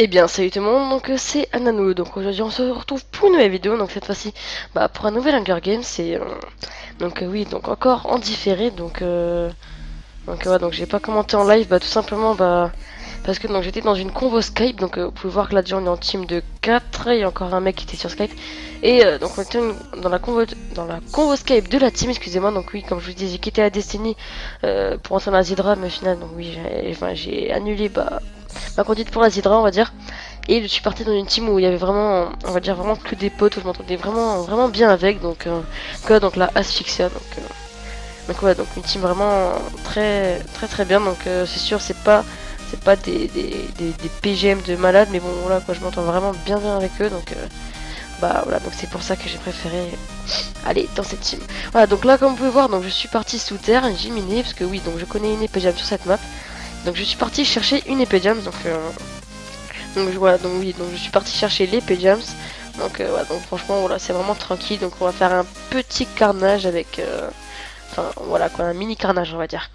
Eh bien salut tout le monde, donc c'est Ananou, donc aujourd'hui on se retrouve pour une nouvelle vidéo, donc cette fois-ci pour un nouvel Hunger Games, oui, donc encore en différé, donc j'ai pas commenté en live, tout simplement parce que donc j'étais dans une convo Skype, vous pouvez voir que là déjà on est en team de 4 il y a encore un mec qui était sur Skype, et donc on était dans la convo Skype de la team, excusez-moi, donc oui, comme je vous dis, j'ai quitté la Destiny pour entrer dans la Zidra, mais au final, donc oui, j'ai annulé ma conduite pour la Zidra, on va dire. Et je suis parti dans une team où il y avait vraiment, on va dire vraiment que des potes, où je m'entendais vraiment bien avec, donc la Asphyxia, donc une team vraiment très bien, c'est sûr, c'est pas des PGM de malade, mais bon voilà quoi, je m'entends vraiment bien avec eux, voilà, donc c'est pour ça que j'ai préféré aller dans cette team. Voilà, donc là comme vous pouvez voir, donc je suis parti sous terre, j'ai miné, parce que oui, donc je connais une épée jam sur cette map, donc je suis parti chercher une épée jam, voilà, donc oui, donc je suis parti chercher l'épée jams. Voilà, donc franchement voilà, c'est vraiment tranquille. Donc on va faire un petit carnage avec enfin voilà quoi, un mini carnage on va dire.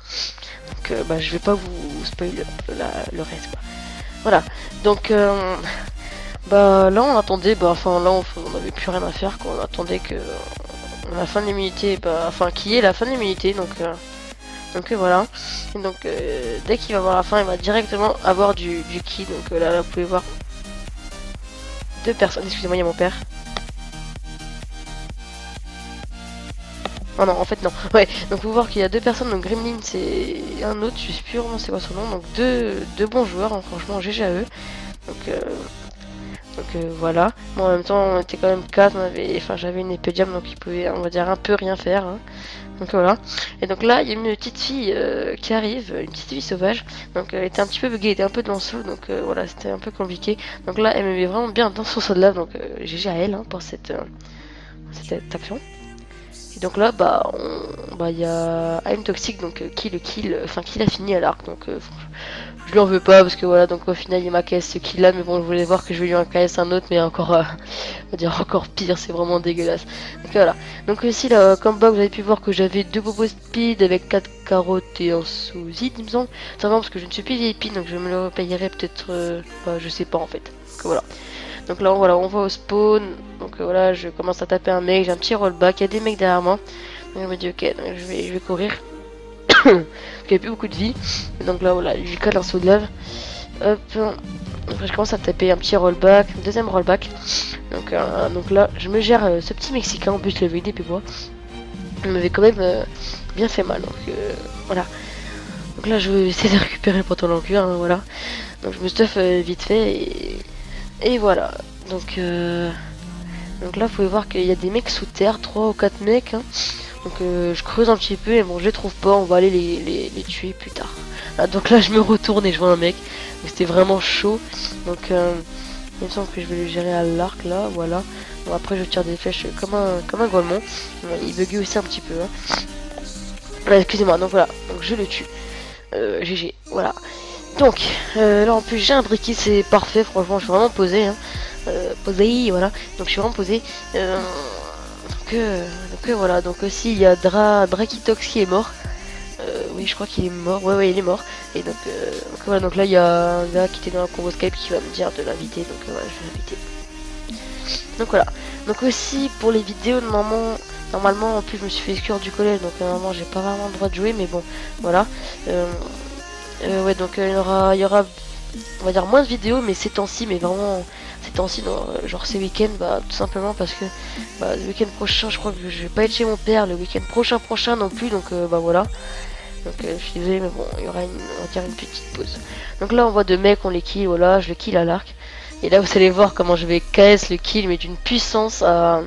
Je vais pas vous spoiler le reste quoi. Voilà. Donc là on attendait enfin là on avait plus rien à faire quoi. On attendait que la fin de l'immunité enfin qui est la fin de l'immunité voilà. Et dès qu'il va voir la fin, il va directement avoir du ki. Là, vous pouvez voir deux personnes. Excusez-moi, il y a mon père. Oh non, en fait non. Ouais, donc vous pouvez voir qu'il y a deux personnes. Donc Gremlin, c'est un autre. Je sais plus vraiment c'est quoi son nom. Donc deux bons joueurs. Hein, franchement, GG à eux. Donc euh, voilà. Bon, en même temps, on était quand même 4. J'avais une épée diam, donc il pouvait, on va dire, un peu rien faire. Hein. Donc voilà. Et donc là, il y a une petite fille qui arrive, une petite fille sauvage. Donc elle était un petit peu buggée, elle était un peu dans l'eau, voilà, c'était un peu compliqué. Donc là, elle me met vraiment bien dans son saut de lave, GG à elle hein, pour cette action. Et donc là, il y a I'm Toxic, qui l'a fini à l'arc, je lui en veux pas parce que voilà, donc au final il m'a KS ce kill là, mais bon, je voulais voir que je vais lui en KS un autre, mais encore, on va dire encore pire, c'est vraiment dégueulasse. Donc voilà, donc ici là, comme bug, vous avez pu voir que j'avais deux bobos speed avec 4 carottes et un sous-it, il me semble. C'est vraiment parce que je ne suis plus VIP, donc je me le repayerai peut-être, je sais pas en fait. Donc voilà. Donc là, voilà, on va au spawn. Voilà, je commence à taper un mec, j'ai un petit rollback, il y a des mecs derrière moi. Donc je me dis ok, donc je vais courir. Il n'y a plus beaucoup de vie. Donc là, voilà, je lui colle un saut de lave. Hop. Après, je commence à taper un petit rollback, deuxième rollback. Donc là, je me gère ce petit Mexicain. En plus, je l'avais aidé, puis moi. Il m'avait quand même bien fait mal. Voilà. Donc là, je vais essayer de récupérer le pantalon en cuir. Hein, voilà. Donc je me stuff vite fait et voilà. Donc là, vous pouvez voir qu'il y a des mecs sous terre, 3 ou 4 mecs. Hein. Je creuse un petit peu et bon, je les trouve pas. On va aller les tuer plus tard. Donc là, je me retourne et je vois un mec. C'était vraiment chaud. Il me semble que je vais le gérer à l'arc là. Voilà. Bon, après, je tire des flèches comme un golemon. Il buguait aussi un petit peu. Hein. Excusez-moi. Donc voilà. Donc je le tue. GG. Voilà. Donc là en plus j'ai un briquet, c'est parfait, franchement je suis vraiment posé, hein. Posé, voilà, donc je suis vraiment posé. Voilà, donc aussi il y a Drakitox qui est mort. Oui je crois qu'il est mort, ouais il est mort. Et voilà, donc là il y a un gars qui était dans la combo Skype qui va me dire de l'inviter, voilà je vais l'inviter. Donc voilà, donc aussi pour les vidéos normalement en plus je me suis fait exclure du collège, donc normalement j'ai pas vraiment le droit de jouer, mais bon voilà. Ouais, donc il y aura, on va dire moins de vidéos, mais ces temps-ci, mais vraiment ces temps-ci, genre ces week-ends, tout simplement parce que le week-end prochain, je crois que je vais pas être chez mon père, le week-end prochain non plus, voilà. Je suis désolé, mais bon, il y aura on va dire une petite pause. Donc là, on voit deux mecs, on les kill, voilà, je le kill à l'arc. Et là, vous allez voir comment je vais KS le kill, mais d'une puissance à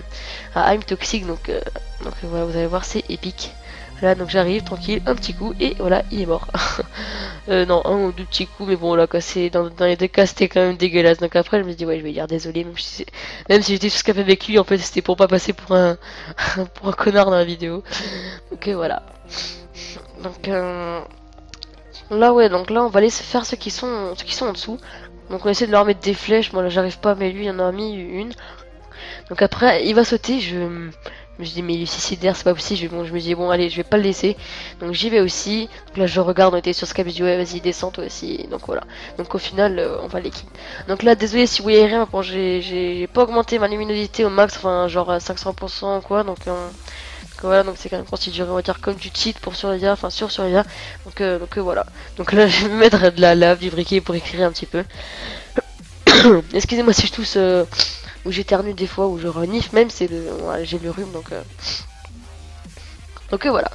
I'm Toxic, voilà, vous allez voir, c'est épique. Là, donc j'arrive, tranquille, un petit coup, et voilà, il est mort. Non, un ou deux petits coups, mais bon, là, quoi, dans les deux cas, c'était quand même dégueulasse. Donc après, je me suis dit, ouais, je vais dire désolé, même si j'étais jusqu'à avec lui, en fait, c'était pour pas passer pour un, pour un connard dans la vidéo. Voilà. Donc, là, ouais, donc là, on va aller faire ceux qui sont en dessous. Donc, on essaie de leur mettre des flèches. Moi, là, j'arrive pas, mais lui, il en a mis une. Donc après, il va sauter, Je me dis mais il est suicidaire, c'est pas possible. Bon, je me dis bon allez, je vais pas le laisser. Donc j'y vais aussi. Donc là je regarde, on était sur Skype, je dis ouais vas-y descends toi aussi. Donc voilà. Donc au final on va les kill. Donc là désolé si vous voyez rien, bon j'ai pas augmenté ma luminosité au max, enfin genre à 500% ou quoi. Donc voilà, donc c'est quand même considéré on va dire comme du cheat pour Survivia, enfin sur Survivia. Donc voilà. Donc là je vais me mettre de la lave, du briquet pour écrire un petit peu. Excusez-moi si je tousse ou j'éternue des fois ou je renifle même, c'est le ouais, j'ai le rhume donc voilà.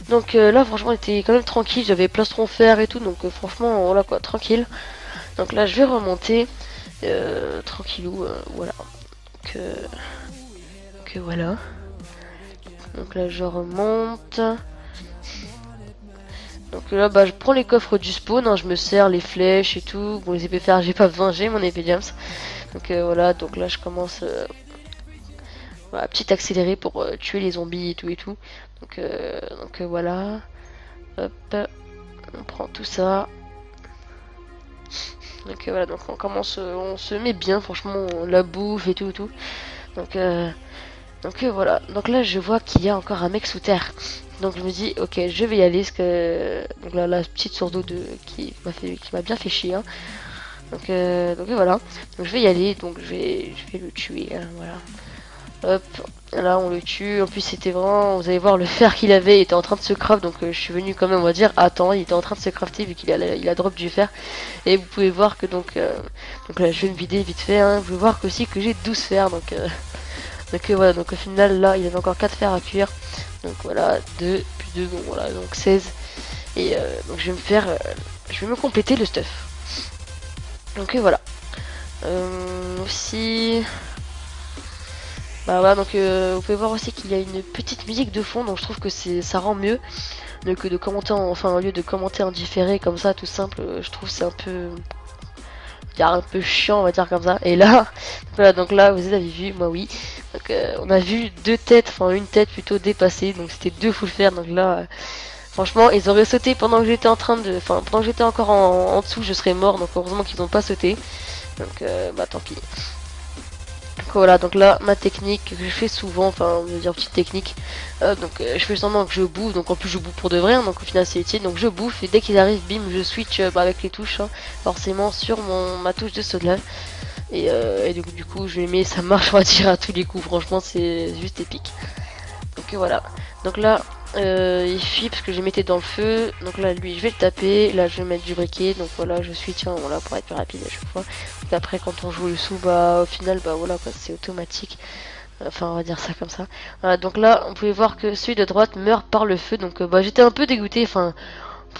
Donc là franchement on était quand même tranquille, j'avais plastron fer et tout, donc franchement voilà quoi, tranquille. Donc là je vais remonter tranquillou, voilà. Que voilà. Donc là je remonte. Donc là bah je prends les coffres du spawn, hein, je me sers les flèches et tout. Bon les épées fer j'ai pas besoin, j'ai mon épée diams. Donc voilà, donc là je commence voilà, petit accéléré pour tuer les zombies et tout et tout. Donc voilà. Hop, on prend tout ça. Donc voilà, donc on commence, on se met bien, franchement, la bouffe et tout et tout. Donc voilà, donc là je vois qu'il y a encore un mec sous terre. Donc je me dis ok je vais y aller parce que donc là la petite source d'eau qui m'a bien fait chier. Hein. Donc voilà, donc je vais y aller, donc je vais le tuer. Hein, voilà. Hop, là on le tue. En plus c'était vraiment, vous allez voir le fer qu'il avait, il était en train de se craft, donc je suis venu quand même on va dire attends, il était en train de se crafter vu il a drop du fer. Et vous pouvez voir que donc là je vais me vider vite fait. Hein. Vous pouvez voir aussi que j'ai 12 fers donc voilà, donc au final là il y avait encore 4 fers à cuire. Donc voilà, 2 plus 2, bon voilà, donc 16. Et donc je vais me faire, je vais me compléter le stuff. Donc voilà. Aussi... Bah voilà, donc vous pouvez voir aussi qu'il y a une petite musique de fond, donc je trouve que ça rend mieux. Que de commenter, enfin au lieu de commenter en différé comme ça, tout simple, je trouve c'est un peu chiant on va dire comme ça. Et là voilà, donc là vous avez vu, moi oui, donc on a vu deux têtes, enfin une tête plutôt dépassée, donc c'était deux full fer. Donc là franchement ils auraient sauté pendant que j'étais en train de, enfin pendant que j'étais encore en dessous, je serais mort, donc heureusement qu'ils n'ont pas sauté. Donc bah tant pis. Donc voilà, donc là ma technique que je fais souvent, enfin on va dire petite technique, je fais semblant que je bouffe, donc en plus je bouffe pour de vrai, hein, donc au final c'est utile, donc je bouffe et dès qu'ils arrivent, bim, je switch avec les touches, hein, forcément sur ma touche de saut de lave, et du coup je les mets, ça marche on va dire à tous les coups, franchement c'est juste épique. Donc voilà, donc là il fuit parce que j'ai mettais dans le feu, donc là lui je vais le taper, là je vais mettre du briquet, donc voilà je switch, hein, voilà, pour être plus rapide à chaque fois. Donc après quand on joue le sous, bah au final bah voilà quoi, c'est automatique, enfin on va dire ça comme ça. Voilà, donc là on pouvait voir que celui de droite meurt par le feu, donc bah j'étais un peu dégoûté, enfin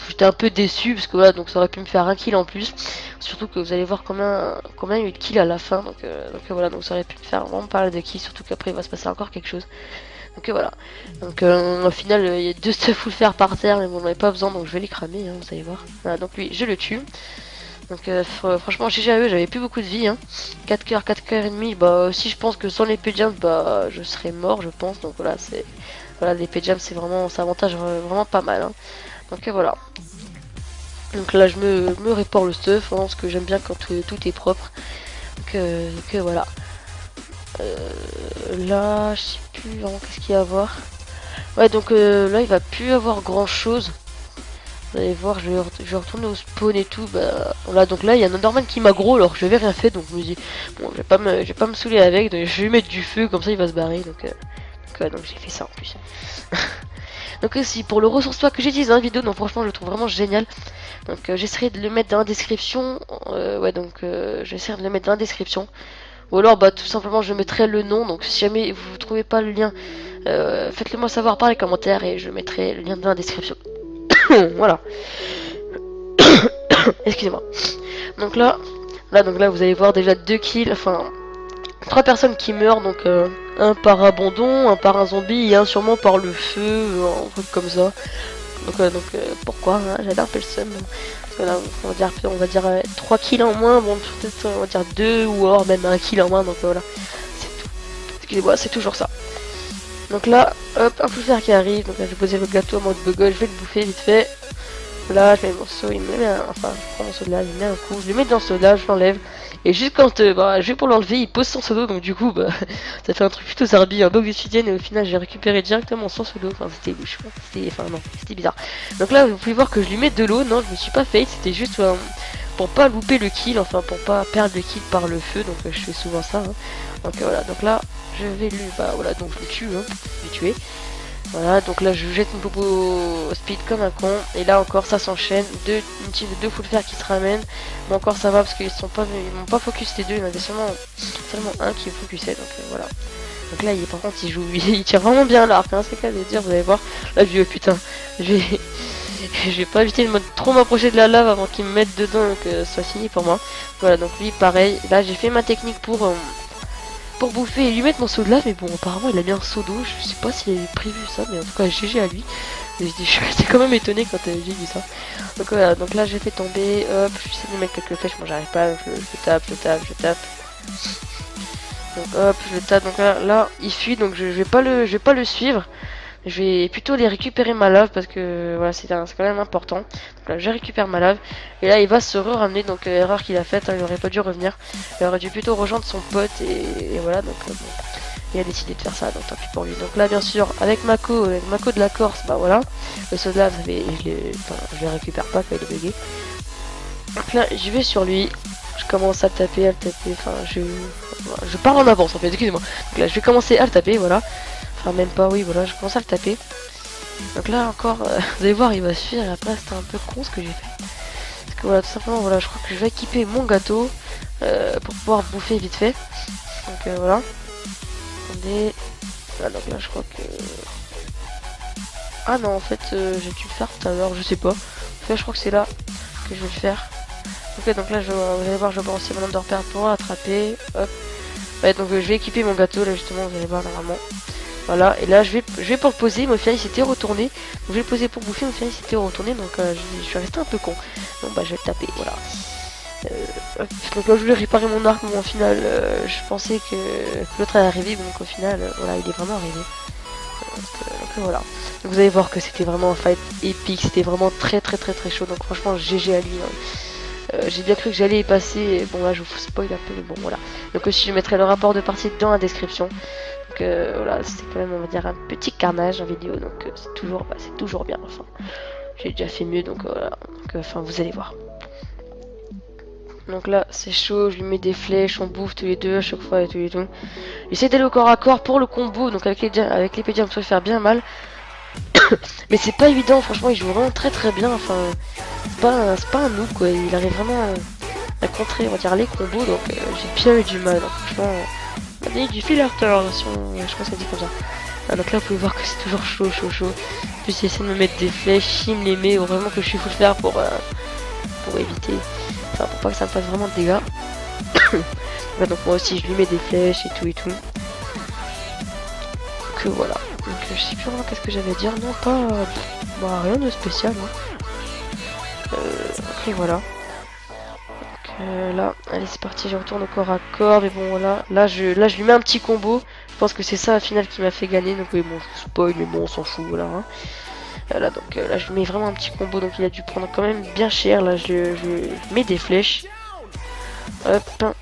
j'étais un peu déçu parce que voilà, donc ça aurait pu me faire un kill en plus, surtout que vous allez voir combien il y a eu de kills à la fin, donc voilà, donc ça aurait pu me faire vraiment pas mal de kills, surtout qu'après il va se passer encore quelque chose. Donc voilà, donc au final il y a deux stuff full fer par terre, mais bon, on n'en avait pas besoin, donc je vais les cramer, hein, vous allez voir. Voilà, donc lui je le tue. Donc franchement GG à eux, j'avais plus beaucoup de vie, hein. 4 coeurs, 4 coeurs et demi, bah si je pense que sans l'épée de jam, bah je serais mort je pense, donc voilà, c'est voilà, l'épée de jam c'est vraiment, ça avantage vraiment pas mal, hein. Donc voilà. Donc là je me répare le stuff, hein, parce que j'aime bien quand tout est propre. Donc voilà. Là je sais plus vraiment qu'est-ce qu'il y a à voir. Ouais, donc là il va plus avoir grand chose. Vous allez voir, je vais retourner au spawn et tout. Bah voilà, donc là il y a un Enderman qui m'a gros alors que je n'avais rien fait, donc je me dis bon je vais pas me saouler avec, donc je vais lui mettre du feu comme ça il va se barrer, donc j'ai fait ça en plus. Donc aussi pour le ressource que j'ai utilisé dans la vidéo, donc franchement je le trouve vraiment génial. Donc j'essaierai de le mettre dans la description. Ouais, donc j'essaierai de le mettre dans la description. Ou alors bah tout simplement je mettrai le nom, donc si jamais vous trouvez pas le lien, faites-le moi savoir par les commentaires et je mettrai le lien dans la description. Voilà. Excusez-moi. Donc là vous allez voir déjà 2 kills, enfin 3 personnes qui meurent, donc un par abandon, un par un zombie et un sûrement par le feu, un truc comme ça. Donc pourquoi, hein, j'avais un peu le seum. Parce que là on va dire 3 kills en moins, bon peut-être on va dire 2 ou alors même 1 kill en moins, donc voilà. C'est tout. Excusez-moi, c'est toujours ça. Donc là, hop, un full fer qui arrive, donc là je vais poser le gâteau en mode bugle, je vais le bouffer vite fait. Là je mets mon seau, il me met un... enfin je prends mon seau de là, il me met un coup, je le mets dans ce seau là, je l'enlève. Et juste quand bah, je vais pour l'enlever, il pose son solo, donc du coup, bah, ça fait un truc plutôt zarbi, un bug d'obsidienne, et au final, j'ai récupéré directement son solo. Enfin, c'était louche, quoi. Enfin, non, c'était bizarre. Donc là, vous pouvez voir que je lui mets de l'eau. Non, je me suis pas fait, c'était juste pour pas louper le kill, enfin, pour pas perdre le kill par le feu, donc je fais souvent ça. Hein. Donc voilà, donc là, je vais lui, bah voilà, donc je le tue, hein, je vais tuer. Voilà, donc là je jette une popo speed comme un con. Et là encore ça s'enchaîne. Une team de deux full fer qui se ramènent. Mais encore ça va parce qu'ils sont pas, ils m'ont pas focus les deux. Il y en avait seulement un qui focusait. Donc voilà. Donc là par contre il joue, il tire vraiment bien l'arc. Hein, c'est qu'à dire, vous allez voir. Là je vais putain. Je vais, je vais pas éviter de trop m'approcher de la lave avant qu'il me mette dedans. Donc ce soit fini pour moi. Voilà, donc lui pareil. Là j'ai fait ma technique pour bouffer et lui mettre mon seau de lave, mais bon apparemment il a mis un seau d'eau, je sais pas s'il avait prévu ça, mais en tout cas GG à lui. Et je suis resté quand même étonné quand j'ai vu ça. Donc voilà, donc là j'ai fait tomber, hop, j'essaie de mettre quelques flèches, moi j'arrive pas, je tape. Donc hop, je le tape, donc là il fuit, donc je vais pas le suivre. Je vais plutôt les récupérer ma lave parce que voilà, c'est quand même important. Donc là, je récupère ma lave. Et là, il va se ramener. Donc, erreur qu'il a faite. Hein, il aurait pas dû revenir. Il aurait dû plutôt rejoindre son pote. Et voilà. Donc, bon, il a décidé de faire ça. Donc, tant pis pour lui. Donc, là, bien sûr, avec Mako de la Corse, bah voilà. Le saut de lave, je le récupère pas quand il est bugué. Donc là, j'y vais sur lui. Je commence à le taper, Enfin, je pars en avance en fait. Excusez-moi. Donc là, je vais commencer à le taper. Voilà. Enfin même pas, oui voilà, je commence à le taper. Donc là encore, vous allez voir, il va se fuir et après c'était un peu con ce que j'ai fait. Parce que voilà, tout simplement, voilà, je crois que je vais équiper mon gâteau pour pouvoir bouffer vite fait. Donc voilà. Attendez. Ah, donc là je crois que... Ah non en fait j'ai dû le faire tout à l'heure, je sais pas. En fait je crois que c'est là que je vais le faire. Ok donc là vous allez voir, je vais balancer mon nombre de repères pour attraper. Hop. Ouais donc je vais équiper mon gâteau là justement, vous allez voir normalement. Voilà, et là je vais pour le poser, mais au final il s'était retourné. Donc je vais le poser pour bouffer, mais au final il s'était retourné, donc je suis resté un peu con. Donc bah je vais le taper, voilà. Donc là je voulais réparer mon arc, mais au final je pensais que l'autre allait arriver, donc au final voilà, il est vraiment arrivé. Donc voilà. Donc vous allez voir que c'était vraiment un fight épique, c'était vraiment très chaud, donc franchement GG à lui. Hein. J'ai bien cru que j'allais y passer, et bon là je vous spoil un peu, mais bon voilà. Donc aussi je mettrai le rapport de partie dans la description. Donc voilà, c'était quand même on va dire un petit carnage en vidéo, donc c'est toujours bien. Enfin, j'ai déjà fait mieux, donc voilà. Donc enfin vous allez voir. Donc là c'est chaud, je lui mets des flèches, on bouffe tous les deux à chaque fois et tout et tout. J'essaie d'aller au corps à corps pour le combo, donc avec les pédiums ça peut faire bien mal. Mais c'est pas évident, franchement il joue vraiment très bien. Enfin c'est pas un noob quoi, il arrive vraiment à contrer on va dire les combos, donc j'ai bien eu du mal. Donc, franchement. Du filler si je crois que ça dit comme ça. Ah, donc là vous pouvez voir que c'est toujours chaud. En plus il essaie de me mettre des flèches, il me les met vraiment que je suis full faire pour éviter. Enfin pour pas que ça me fasse vraiment de dégâts. Là, donc moi aussi je lui mets des flèches et tout. Que voilà. Donc je sais plus vraiment qu'est-ce que j'avais à dire. Non pas bah, rien de spécial. Hein. Ok voilà. Là, allez c'est parti, je retourne au corps à corps, mais bon voilà, là je lui mets un petit combo, je pense que c'est ça au final qui m'a fait gagner, donc oui bon je spoil mais bon on s'en fout voilà. Hein. Là donc là je lui mets vraiment un petit combo, donc il a dû prendre quand même bien cher, là je mets des flèches, hop,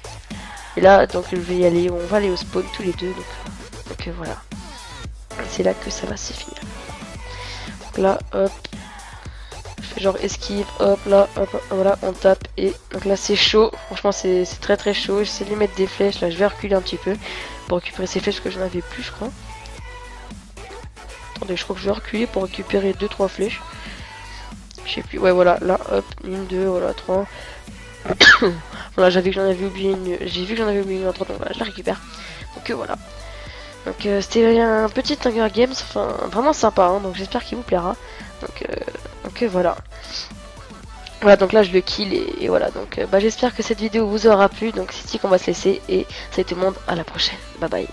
et là donc je vais y aller, on va aller au spawn tous les deux, donc voilà, c'est là que ça va se finir. Donc là hop. Genre esquive, hop là, hop, voilà, on tape et donc là c'est chaud, franchement c'est très chaud, j'essaie de lui mettre des flèches, là je vais reculer un petit peu pour récupérer ces flèches parce que j'en avais plus je crois. Attendez, je crois que je vais reculer pour récupérer 2-3 flèches. Je sais plus, ouais voilà, là hop, 1, 2, voilà, 3. Voilà, j'ai vu que j'en avais oublié une autre, donc voilà, je la récupère. Donc voilà. Donc c'était un petit Hunger Games, enfin vraiment sympa, hein, donc j'espère qu'il vous plaira. Donc voilà. Voilà, donc là je le kill et voilà. Donc bah, j'espère que cette vidéo vous aura plu. Donc c'est ici qu'on va se laisser et salut tout le monde, à la prochaine. Bye bye.